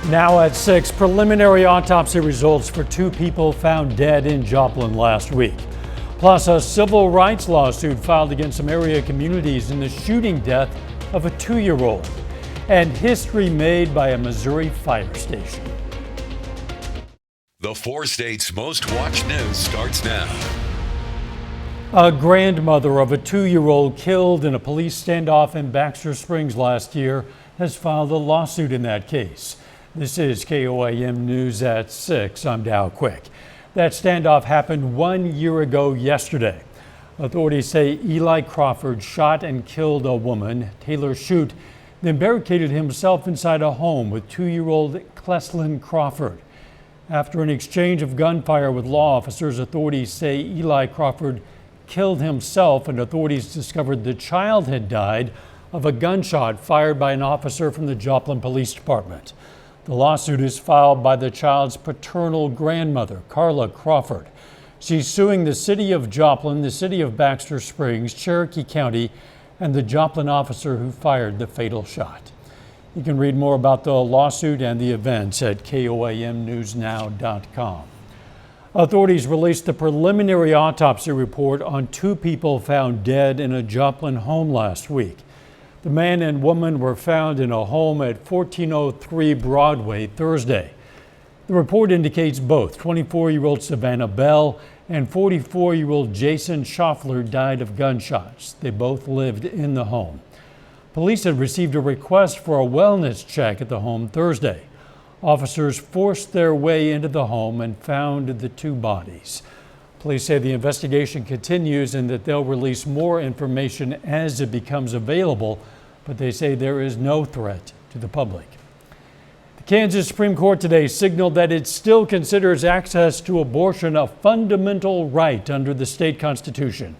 Now at 6, preliminary autopsy results for 2 people found dead in Joplin last week. Plus, a civil rights lawsuit filed against some area communities in the shooting death of a 2-year-old. And history made by a Missouri fire station. The 4 states' most watched news starts now. A grandmother of a 2-year-old killed in a police standoff in Baxter Springs last year has filed a lawsuit in that case. This is KOAM News at 6. I'm Dow Quick. That standoff happened 1 year ago yesterday. Authorities say Eli Crawford shot and killed a woman, Taylor Shute, then barricaded himself inside a home with 2-year-old Cleslin Crawford. After an exchange of gunfire with law officers, authorities say Eli Crawford killed himself, and authorities discovered the child had died of a gunshot fired by an officer from the Joplin Police Department. The lawsuit is filed by the child's paternal grandmother, Carla Crawford. She's suing the city of Joplin, the city of Baxter Springs, Cherokee County, and the Joplin officer who fired the fatal shot. You can read more about the lawsuit and the events at KOAMnewsnow.com. Authorities released the preliminary autopsy report on 2 people found dead in a Joplin home last week. The man and woman were found in a home at 1403 Broadway Thursday. The report indicates both 24-year-old Savannah Bell and 44-year-old Jason Schaffler died of gunshots. They both lived in the home. Police had received a request for a wellness check at the home Thursday. Officers forced their way into the home and found the 2 bodies. Police say the investigation continues and that they'll release more information as it becomes available, but they say there is no threat to the public. The Kansas Supreme Court today signaled that it still considers access to abortion a fundamental right under the state constitution.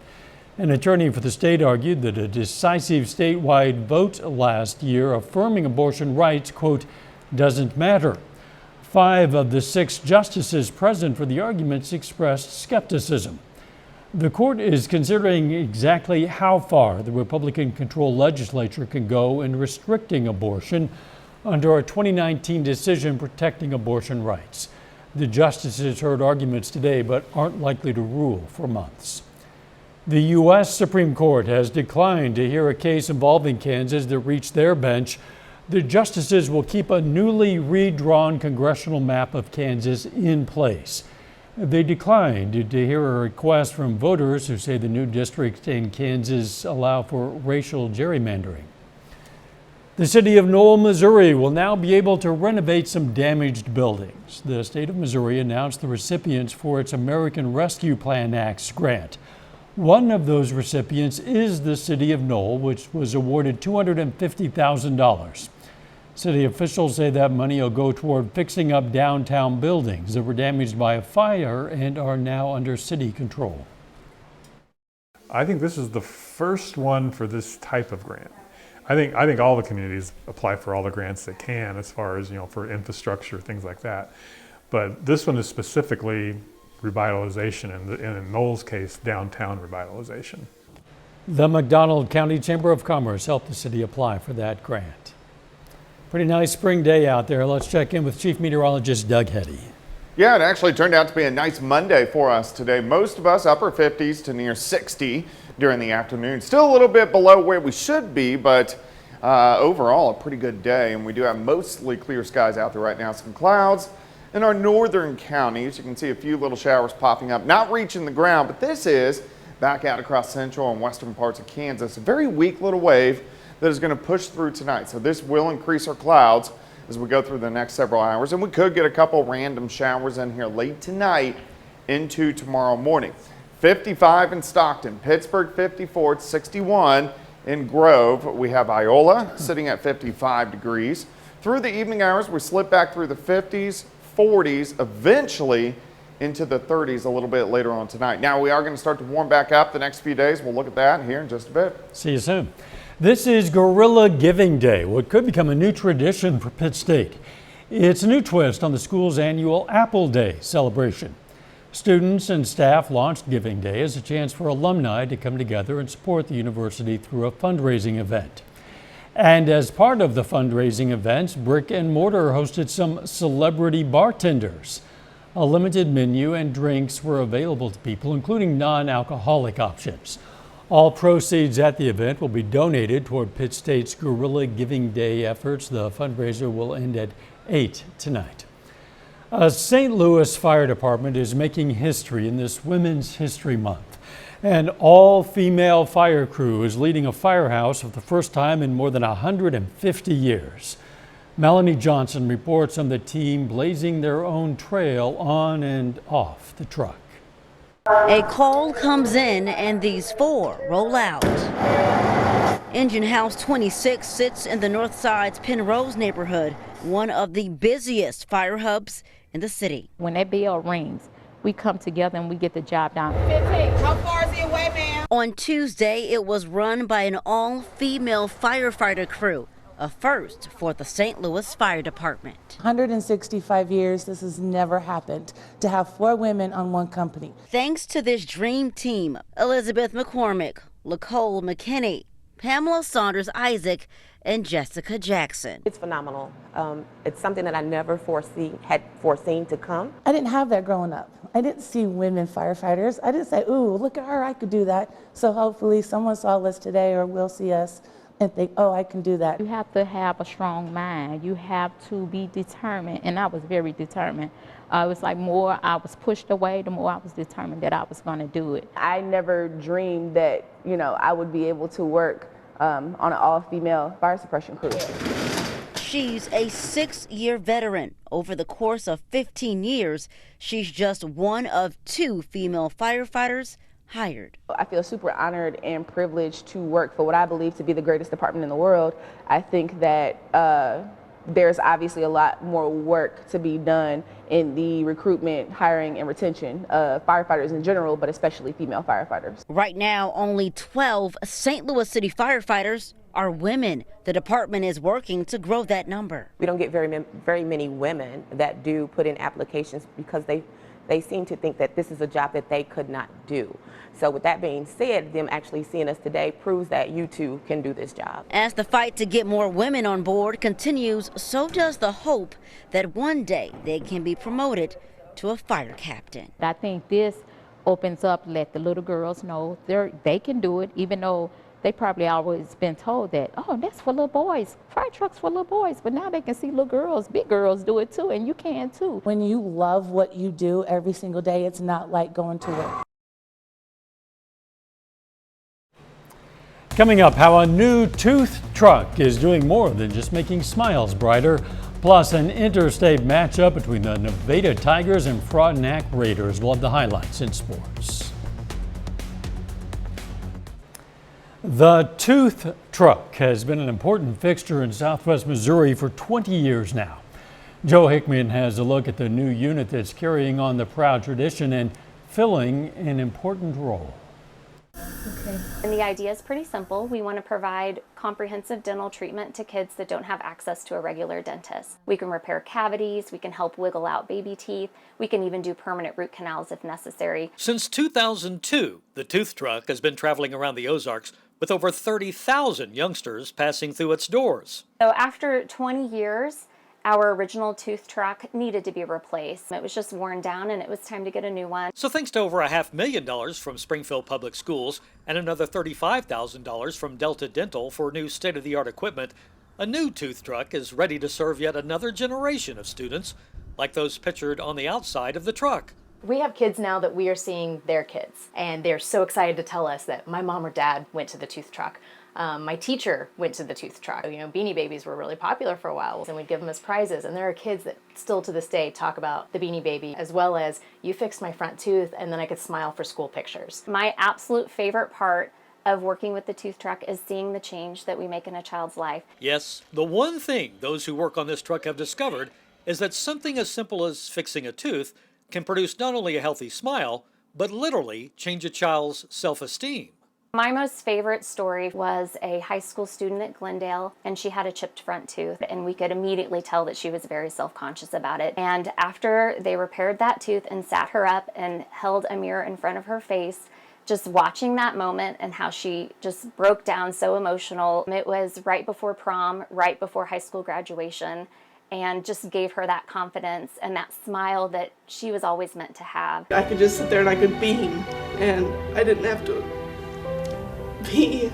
An attorney for the state argued that a decisive statewide vote last year affirming abortion rights, quote, doesn't matter. 5 of the 6 justices present for the arguments expressed skepticism. The court is considering exactly how far the Republican-controlled legislature can go in restricting abortion under a 2019 decision protecting abortion rights. The justices heard arguments today but aren't likely to rule for months. The U.S. Supreme Court has declined to hear a case involving Kansas that reached their bench. The justices will keep a newly redrawn congressional map of Kansas in place. They declined to hear a request from voters who say the new districts in Kansas allow for racial gerrymandering. The city of Knoll, Missouri will now be able to renovate some damaged buildings. The state of Missouri announced the recipients for its American Rescue Plan Act's grant. One of those recipients is the city of Knoll, which was awarded $250,000. City officials say that money will go toward fixing up downtown buildings that were damaged by a fire and are now under city control. I think this is the first one for this type of grant. I think all the communities apply for all the grants they can as far as, for infrastructure, things like that. But this one is specifically revitalization, and in Knoll's case, downtown revitalization. The McDonald County Chamber of Commerce helped the city apply for that grant. Pretty nice spring day out there. Let's check in with Chief Meteorologist Doug Heddy. Yeah, it actually turned out to be a nice Monday for us today. Most of us upper 50s to near 60 during the afternoon. Still a little bit below where we should be, but overall a pretty good day. And we do have mostly clear skies out there right now. Some clouds in our northern counties. You can see a few little showers popping up, not reaching the ground, but this is back out across central and western parts of Kansas. A very weak little wave that is going to push through tonight. So this will increase our clouds as we go through the next several hours. And we could get a couple random showers in here late tonight into tomorrow morning. 55 in Stockton, Pittsburgh 54, 61 in Grove. We have Iola sitting at 55 degrees. Through the evening hours, we slip back through the 50s, 40s, eventually into the 30s a little bit later on tonight. Now we are going to start to warm back up the next few days. We'll look at that here in just a bit. See you soon. This is Gorilla Giving Day, what could become a new tradition for Pitt State. It's a new twist on the school's annual Apple Day celebration. Students and staff launched Giving Day as a chance for alumni to come together and support the university through a fundraising event. And as part of the fundraising events, Brick and Mortar hosted some celebrity bartenders. A limited menu and drinks were available to people, including non-alcoholic options. All proceeds at the event will be donated toward Pitt State's Guerrilla Giving Day efforts. The fundraiser will end at 8 tonight. A St. Louis Fire Department is making history in this Women's History Month. An all-female fire crew is leading a firehouse for the first time in more than 150 years. Melanie Johnson reports on the team blazing their own trail on and off the truck. A call comes in and these four roll out. Engine House 26 sits in the North Side's Penrose neighborhood, one of the busiest fire hubs in the city. When that bell rings, we come together and we get the job done. 15. How far is he away, ma'am? On Tuesday, it was run by an all-female firefighter crew, a first for the St. Louis Fire Department. 165 years, this has never happened, to have 4 women on one company. Thanks to this dream team, Elizabeth McCormick, Lacole McKinney, Pamela Saunders Isaac, and Jessica Jackson. It's phenomenal. It's something that I never had foreseen to come. I didn't have that growing up. I didn't see women firefighters. I didn't say, ooh, look at her, I could do that. So hopefully someone saw us today or will see us and think, oh, I can do that. You have to have a strong mind. You have to be determined, and I was very determined. It was like more I was pushed away, the more I was determined that I was going to do it. I never dreamed that, I would be able to work on an all-female fire suppression crew. She's a 6-year veteran. Over the course of 15 years, she's just one of 2 female firefighters hired. I feel super honored and privileged to work for what I believe to be the greatest department in the world. I think that there's obviously a lot more work to be done in the recruitment, hiring, and retention of firefighters in general, but especially female firefighters. Right now, only 12 St. Louis City firefighters are women. The department is working to grow that number. We don't get very many women that do put in applications because they seem to think that this is a job that they could not do. So with that being said, them actually seeing us today proves that you too can do this job. As the fight to get more women on board continues, so does the hope that one day they can be promoted to a fire captain. I think this opens up, let the little girls know they can do it, even though they probably always been told that, oh, that's for little boys, fire trucks for little boys, but now they can see little girls, big girls do it too, and you can too. When you love what you do every single day, it's not like going to work. Coming up, how a new tooth truck is doing more than just making smiles brighter, plus an interstate matchup between the Nevada Tigers and Frontenac Raiders. We'll have the highlights in sports. The tooth truck has been an important fixture in Southwest Missouri for 20 years now. Joe Hickman has a look at the new unit that's carrying on the proud tradition and filling an important role. Okay. And the idea is pretty simple. We want to provide comprehensive dental treatment to kids that don't have access to a regular dentist. We can repair cavities, we can help wiggle out baby teeth, we can even do permanent root canals if necessary. Since 2002, the tooth truck has been traveling around the Ozarks with over 30,000 youngsters passing through its doors. So after 20 years, our original tooth truck needed to be replaced. It was just worn down and it was time to get a new one. So thanks to over $500,000 from Springfield Public Schools and another $35,000 from Delta Dental for new state-of-the-art equipment, a new tooth truck is ready to serve yet another generation of students, like those pictured on the outside of the truck. We have kids now that we are seeing their kids, and they're so excited to tell us that my mom or dad went to the tooth truck. My teacher went to the tooth truck. Beanie Babies were really popular for a while, and we'd give them as prizes. And there are kids that still to this day talk about the Beanie Baby, as well as, you fixed my front tooth, and then I could smile for school pictures. My absolute favorite part of working with the tooth truck is seeing the change that we make in a child's life. Yes, the one thing those who work on this truck have discovered is that something as simple as fixing a tooth can produce not only a healthy smile, but literally change a child's self-esteem. My most favorite story was a high school student at Glendale, and she had a chipped front tooth, and we could immediately tell that she was very self-conscious about it. And after they repaired that tooth and sat her up and held a mirror in front of her face, just watching that moment and how she just broke down so emotional. It was right before prom, right before high school graduation, and just gave her that confidence and that smile that she was always meant to have. I could just sit there and I could beam, and I didn't have to be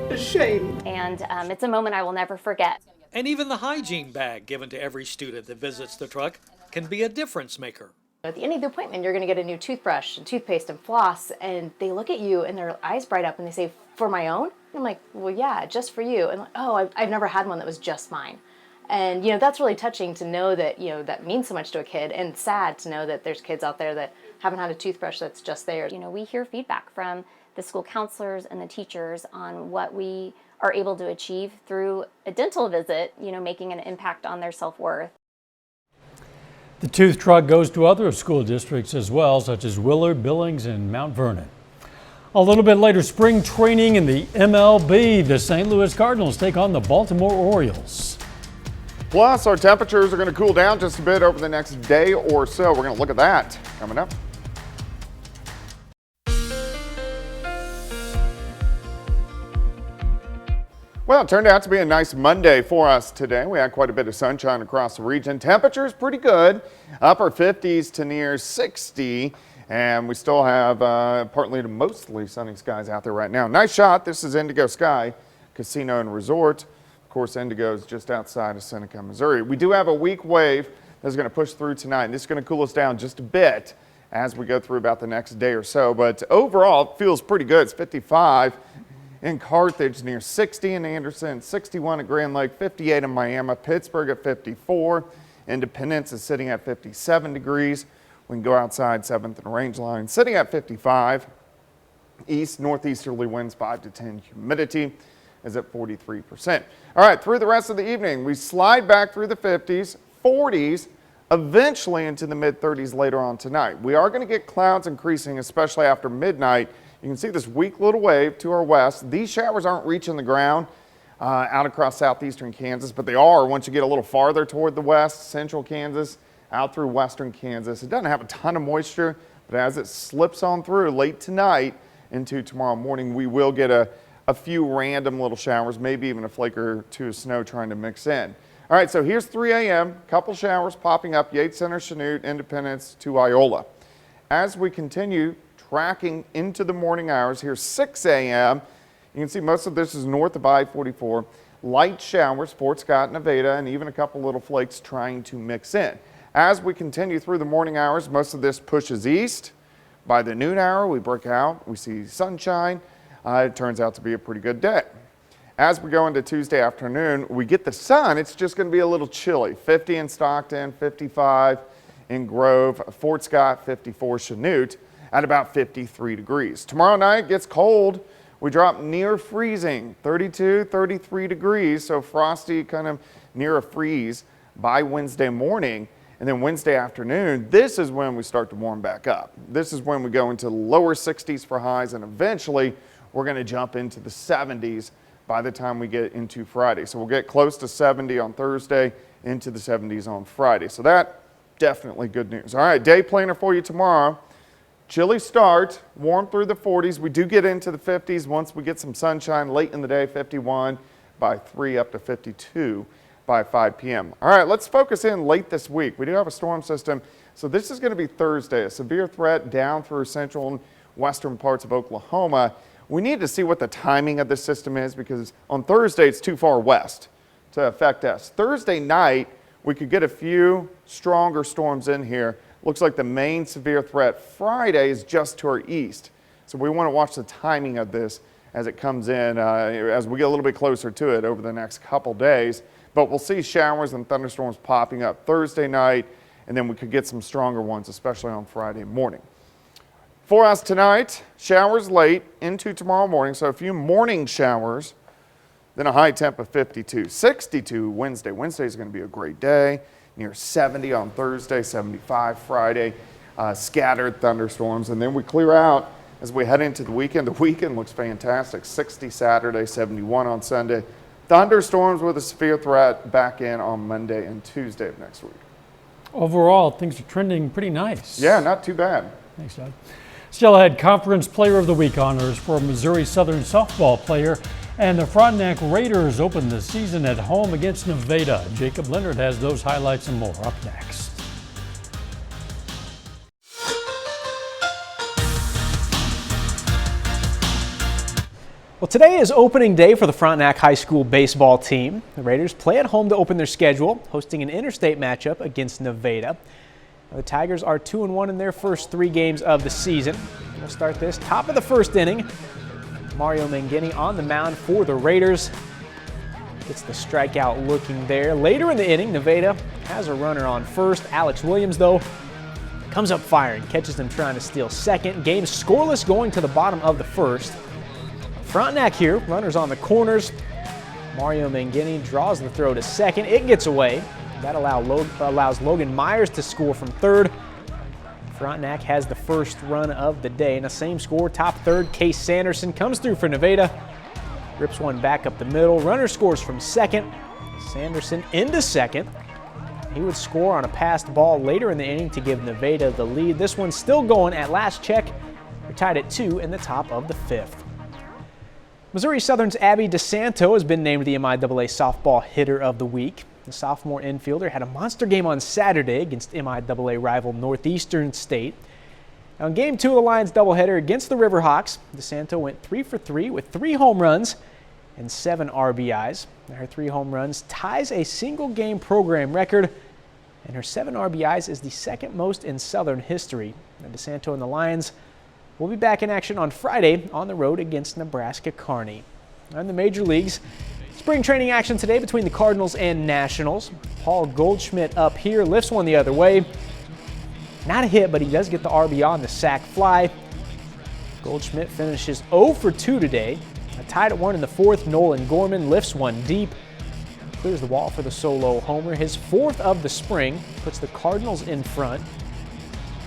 ashamed. And it's a moment I will never forget. And even the hygiene bag given to every student that visits the truck can be a difference maker. At the end of the appointment, you're going to get a new toothbrush and toothpaste and floss, and they look at you and their eyes bright up and they say, "For my own?" I'm like, "Well, yeah, just for you." And like, "Oh, I've never had one that was just mine." And, that's really touching to know that, that means so much to a kid, and sad to know that there's kids out there that haven't had a toothbrush that's just theirs. We hear feedback from the school counselors and the teachers on what we are able to achieve through a dental visit, making an impact on their self-worth. The tooth truck goes to other school districts as well, such as Willard, Billings, and Mount Vernon. A little bit later, spring training in the MLB. The St. Louis Cardinals take on the Baltimore Orioles. Plus, our temperatures are going to cool down just a bit over the next day or so. We're going to look at that coming up. Well, it turned out to be a nice Monday for us today. We had quite a bit of sunshine across the region. Temperatures pretty good, upper 50s to near 60. And we still have partly to mostly sunny skies out there right now. Nice shot. This is Indigo Sky Casino and Resort. Of course, Indigo is just outside of Seneca, Missouri. We do have a weak wave that's going to push through tonight. And this is going to cool us down just a bit as we go through about the next day or so. But overall, it feels pretty good. It's 55 in Carthage, near 60 in Anderson, 61 at Grand Lake, 58 in Miami, Pittsburgh at 54. Independence is sitting at 57 degrees. We can go outside 7th and Rangeline, sitting at 55. East northeasterly winds 5 to 10. Humidity is at 43%. All right, through the rest of the evening, we slide back through the 50s, 40s, eventually into the mid-30s later on tonight. We are going to get clouds increasing, especially after midnight. You can see this weak little wave to our west. These showers aren't reaching the ground out across southeastern Kansas, but they are once you get a little farther toward the west, central Kansas, out through western Kansas. It doesn't have a ton of moisture, but as it slips on through late tonight into tomorrow morning, we will get a few random little showers, maybe even a flake or two of snow trying to mix in. All right, so here's 3 a.m., couple showers popping up, Yates Center, Chanute, Independence to Iola. As we continue tracking into the morning hours, here's 6 a.m. You can see most of this is north of I-44. Light showers, Fort Scott, Nevada, and even a couple little flakes trying to mix in. As we continue through the morning hours, most of this pushes east. By the noon hour, we break out, we see sunshine. It turns out to be a pretty good day. As we go into Tuesday afternoon, we get the sun. It's just going to be a little chilly. 50 in Stockton, 55 in Grove, Fort Scott, 54 Chanute, at about 53 degrees. Tomorrow night gets cold. We drop near freezing, 32, 33 degrees, so frosty, kind of near a freeze by Wednesday morning. And then Wednesday afternoon, this is when we start to warm back up. This is when we go into the lower 60s for highs, and eventually we're going to jump into the 70s by the time we get into Friday. So we'll get close to 70 on Thursday, into the 70s on Friday. So that definitely good news. All right, day planner for you tomorrow. Chilly start, warm through the 40s. We do get into the 50s once we get some sunshine late in the day, 51 by 3 up to 52 by 5 p.m. All right, let's focus in late this week. We do have a storm system. So this is going to be Thursday, a severe threat down through central and western parts of Oklahoma. We need to see what the timing of this system is because on Thursday it's too far west to affect us. Thursday night, we could get a few stronger storms in here. Looks like the main severe threat Friday is just to our east. So we want to watch the timing of this as it comes in, as we get a little bit closer to it over the next couple days. But we'll see showers and thunderstorms popping up Thursday night, and then we could get some stronger ones, especially on Friday morning. For us tonight, showers late into tomorrow morning, so a few morning showers, then a high temp of 52. 62 Wednesday. Wednesday is going to be a great day. Near 70 on Thursday, 75 Friday, scattered thunderstorms, and then we clear out as we head into the weekend. The weekend looks fantastic. 60 Saturday, 71 on Sunday. Thunderstorms with a severe threat back in on Monday and Tuesday of next week. Overall, things are trending pretty nice. Yeah, not too bad. Thanks, Doug. Still ahead, Conference Player of the Week honors for a Missouri Southern softball player. And the Frontenac Raiders open the season at home against Nevada. Jacob Leonard has those highlights and more up next. Well, today is opening day for the Frontenac High School baseball team. The Raiders play at home to open their schedule, hosting an interstate matchup against Nevada. Now, the Tigers are 2-1 in their first 3 games of the season. We'll start this top of the first inning. Mario Mangini on the mound for the Raiders. Gets the strikeout looking there. Later in the inning, Nevada has a runner on first. Alex Williams, though, comes up firing, catches them trying to steal second. Game scoreless going to the bottom of the first. Frontenac here, runners on the corners. Mario Mangini draws the throw to second. It gets away. That allows Logan Myers to score from third. Frontenac has the first run of the day. And the same score, top third, Case Sanderson comes through for Nevada. Rips one back up the middle. Runner scores from second. Sanderson into second. He would score on a passed ball later in the inning to give Nevada the lead. This one's still going at last check. We're tied at 2 in the top of the 5th. Missouri Southern's Abby DeSanto has been named the MIAA Softball Hitter of the Week. The sophomore infielder had a monster game on Saturday against MIAA rival Northeastern State. Now in Game 2 of the Lions doubleheader against the Riverhawks, DeSanto went 3 for 3 with 3 home runs and 7 RBIs. Her 3 home runs ties a single-game program record, and her 7 RBIs is the second most in Southern history. Now DeSanto and the Lions will be back in action on Friday on the road against Nebraska Kearney. In the major leagues, spring training action today between the Cardinals and Nationals. Paul Goldschmidt up here, lifts one the other way. Not a hit, but he does get the RBI on the sac fly. Goldschmidt finishes 0 for 2 today. Tied at 1 in the 4th, Nolan Gorman lifts one deep. Clears the wall for the solo homer. His 4th of the spring, puts the Cardinals in front.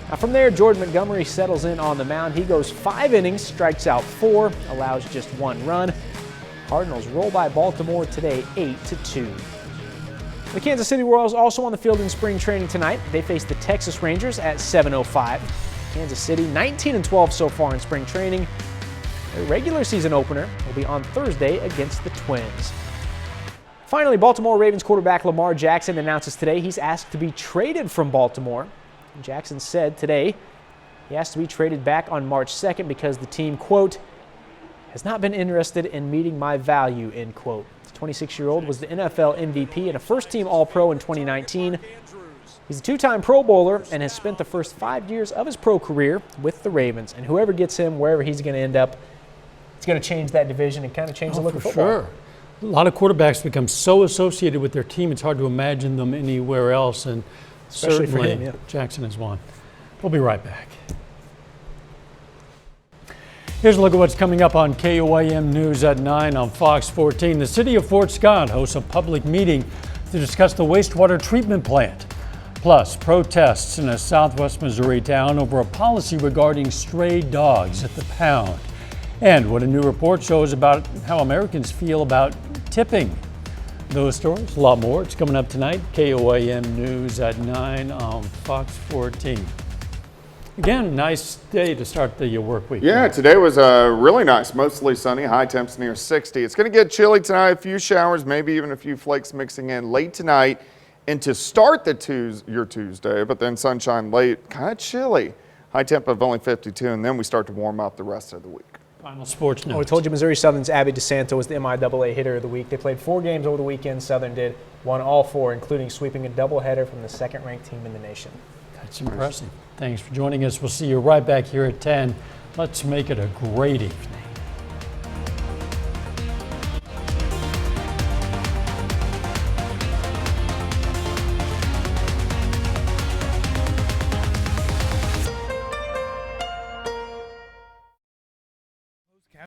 Now from there, George Montgomery settles in on the mound. He goes 5 innings, strikes out 4, allows just 1 run. Cardinals roll by Baltimore today 8-2. The Kansas City Royals also on the field in spring training tonight. They face the Texas Rangers at 7:05. Kansas City 19-12 so far in spring training. Their regular season opener will be on Thursday against the Twins. Finally, Baltimore Ravens quarterback Lamar Jackson announces today he's asked to be traded from Baltimore. Jackson said today he has to be traded back on March 2nd because the team, quote, has not been interested in meeting my value, end quote. The 26-year-old was the NFL MVP and a first-team All-Pro in 2019. He's a 2-time Pro Bowler and has spent the first 5 years of his pro career with the Ravens. And whoever gets him, wherever he's going to end up, it's going to change that division and kind of change the look of football. Sure. A lot of quarterbacks become so associated with their team, it's hard to imagine them anywhere else. And especially certainly for him, yeah. Jackson is one. We'll be right back. Here's a look at what's coming up on KOAM News at 9 on Fox 14. The city of Fort Scott hosts a public meeting to discuss the wastewater treatment plant. Plus, protests in a southwest Missouri town over a policy regarding stray dogs at the pound. And what a new report shows about how Americans feel about tipping. Those stories, a lot more. It's coming up tonight. KOAM News at 9 on Fox 14. Again, nice day to start the work week. Yeah, today was really nice, mostly sunny, high temps near 60. It's going to get chilly tonight, a few showers, maybe even a few flakes mixing in late tonight. And to start your Tuesday, but then sunshine late, kind of chilly. High temp of only 52, and then we start to warm up the rest of the week. Final sports notes. We told you Missouri Southern's Abby DeSanto was the MIAA Hitter of the Week. They played 4 games over the weekend. Southern did, won all 4, including sweeping a doubleheader from the second-ranked team in the nation. That's impressive. Thanks for joining us. We'll see you right back here at 10. Let's make it a great evening.